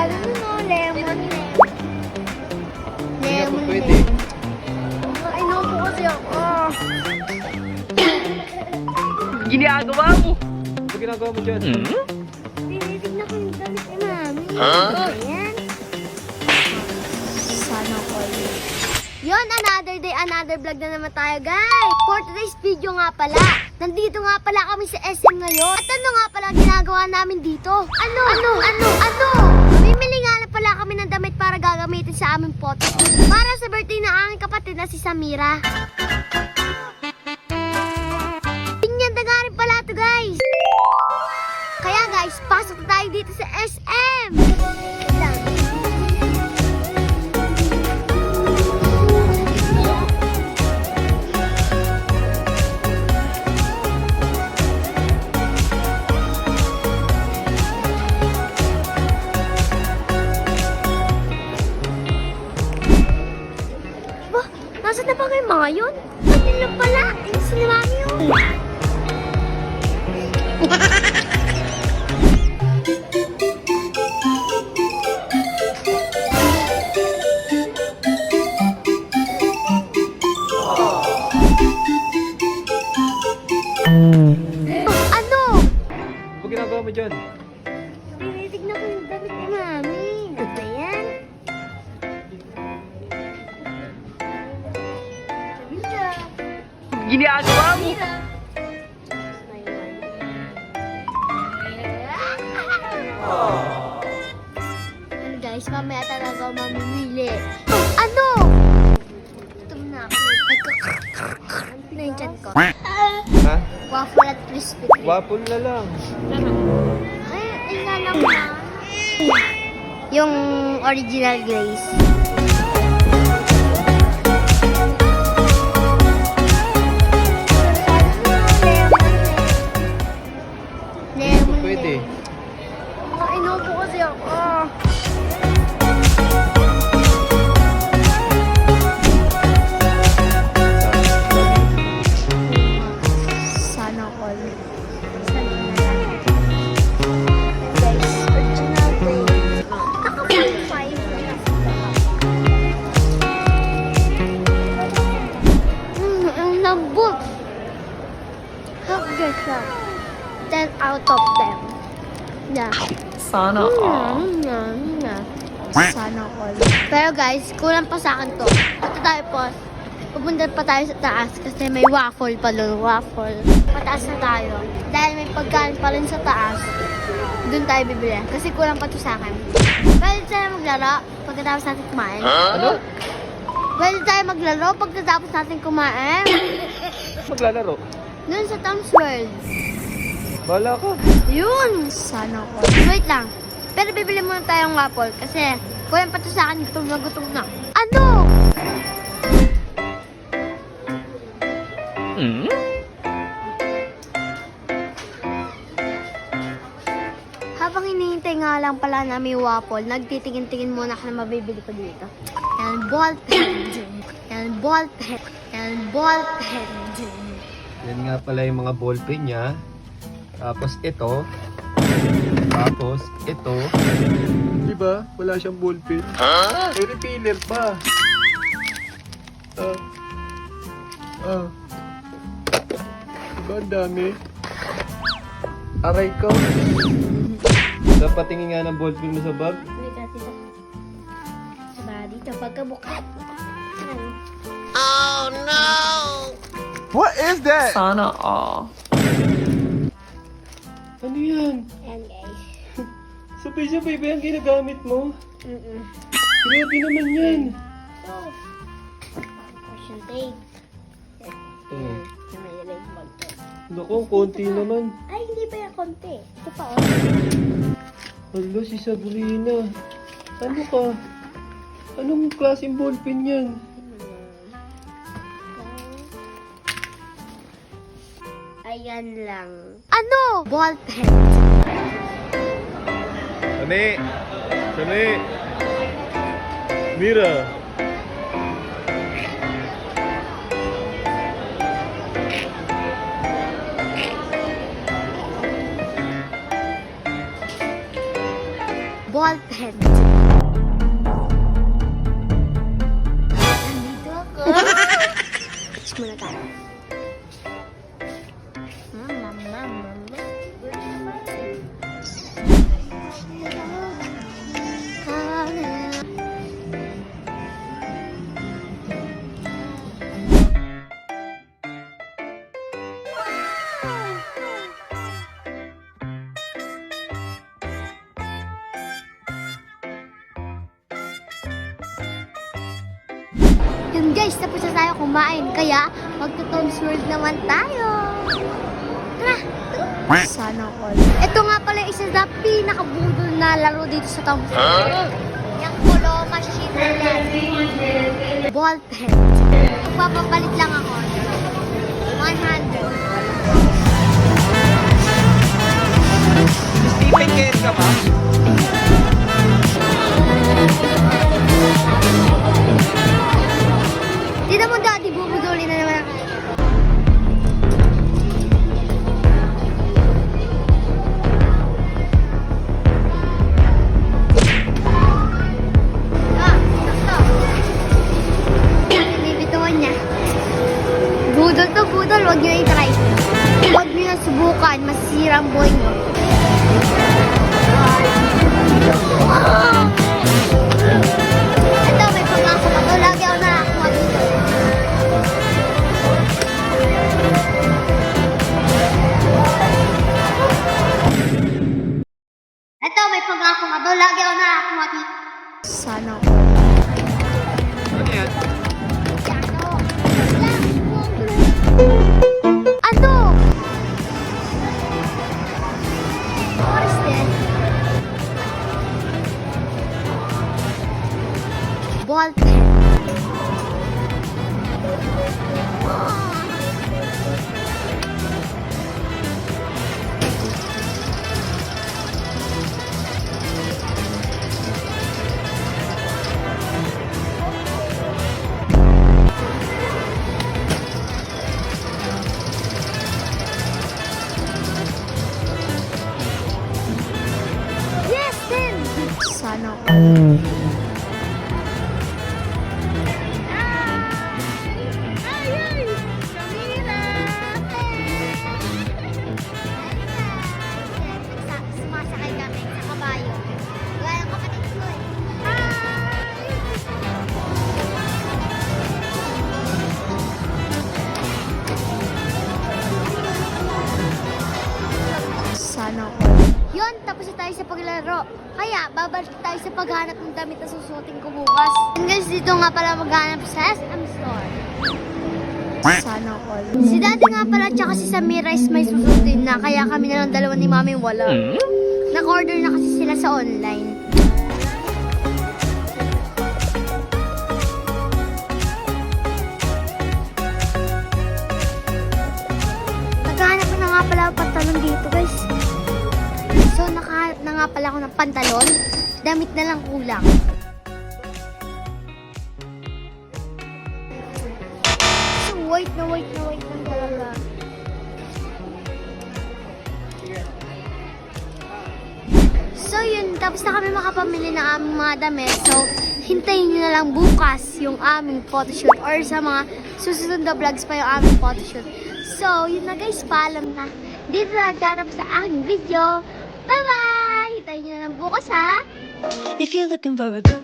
Ano no? Lemon. Lemon. Pwede. Inom po kasi ako. Ginagawa mo? Ano ginagawa mo dyan? Tinitig na ko yung damit ni Mami. Ayan. Sana all. Yon, another day, another vlog na naman tayo, guys. For today's video nga pala, nandito nga pala kami sa SM ngayon. At ano nga pala ginagawa namin dito? Ano? Mamimili nga na pala kami ng damit para gagamitin sa aming photo. Para sa birthday ng aking kapatid na si Samira. Pinyanda nga rin pala to, guys. Kaya guys, pasok na tayo dito sa SM. Wait lang. Nasaan na ba kayo mga yun? Ayun lang pala. Yung sinamami yun. Ano? Ano ginagawa mo dyan? Tinitignan ko yung damit ni Mami. Ano ba yan? Ginagawa mo? Ano guys, mamaya talaga ako mamimili. Ano? Ito na ako. Ano yung chan ko? Ha? Waffle at crispy cream. Waffle na lang. Ay, ina naman. Yung original glaze. Lemon. Pwede. Inom po kasi ako. Sana all. Sana na lang. Guys, original glaze. Kaka-45 na. Ang lambot. How good siya? 10 out of 10. Yeah. Sana all. Sana all. Pero guys, kulang pa sa akin to. Ito tayo po. Pupunta pa tayo sa taas kasi may waffle pa doon. Waffle. Pataas na tayo. Dahil may pagkain pa rin sa taas. Doon tayo bibili. Kasi kulang pa to sa akin. Pwede tayo maglaro pagkatapos natin kumain. Ano? Pwede tayo maglaro pagkatapos natin kumain. Maglalaro. Doon sa Tom's World. Bahala ka. Yun! Sana all. Wait lang. Pero bibili muna tayong waffle kasi kulang pa to sa akin. Gutom na gutom na. Ano? Habang hinihintay nga lang pala namin yung waffle, nagtitingin-tingin muna ka na mabibili ko dito. Yan, ball pen. Yan, ball pen. Yan, ball pen. Yan nga pala yung mga ballpen niya. Tapos ito. Tapos ito. Diba? Wala siyang ballpen. May refiller pa. Diba ang dami? Aray ko. Dapat tingin nga ng ballpen mo sa bag. Wait, dito. Diba, dito, pagkabukas. What is that? Sana all. Ano yan? Ayan, guys. Sabay-sabay ba yung ginagamit mo? Mm-mm. Grabe naman yan. So, caution tape. Hmm. May red ball tape. Naku, konti naman. Ay, hindi pa yung konti. Ito pa, oh. Hala, si Sabrina. Ano ka? Anong klaseng ballpen yan? Ayan lang. Ano? Ball pen. Sani! Sani! Mira! ball pen. Nandito ako. Check muna tayo. Yun guys, tapos na tayo kumain. Kaya, magto-Tom's World naman tayo. Tara! Sana all. Ito nga pala isa na pinakabudol na laro dito sa Tom's World. Yung polo machine na yan. Ball pen. Papapalit lang ako. 100. Stephen Ken ka ba? Di naman dati, bubudulin na naman ako. Binibituan niya. Budol to budol, huwag niyo i-try. Huwag niyo na subukan, masisira ang buhay niyo. Ito, may pangako pa to. Lagi ako nakakuha dito. Ito, may pangako pa to. Lagi ako nakakuha dito. Sana ako. Ano yan? Ano? What is this? Ball pen. Yes, then. Sana all. Sumasakay kami sa kabayo. Gaya ng kapatid ko eh. Sana all. Yun, tapos na tayo sa paglaro. Kaya, babalik tayo sa paghanap ng damit na susuotin ko bukas. And guys, dito nga pala maghanap sa SM Store. Sana all. Si Daddy nga pala tsaka si Samira is may susutin na kaya kami na lang dalawa ni Mami wala. Nag-order na kasi sila sa online. Naghahanap na nga pala ako pantalon dito guys. So nakahanap na nga pala ako ng pantalon. Damit na lang kulang. Wait lang talaga. So yun, tapos na kami makapamili ng aming mga damit. So, hintayin nyo na lang bukas yung aming photoshoot or sa mga susunod na vlogs pa yung aming photoshoot. So, yun na guys, paalam na. Dito na nagdarap sa aking video. Bye-bye! Hintayin nyo na lang bukas ha! If you're looking for a good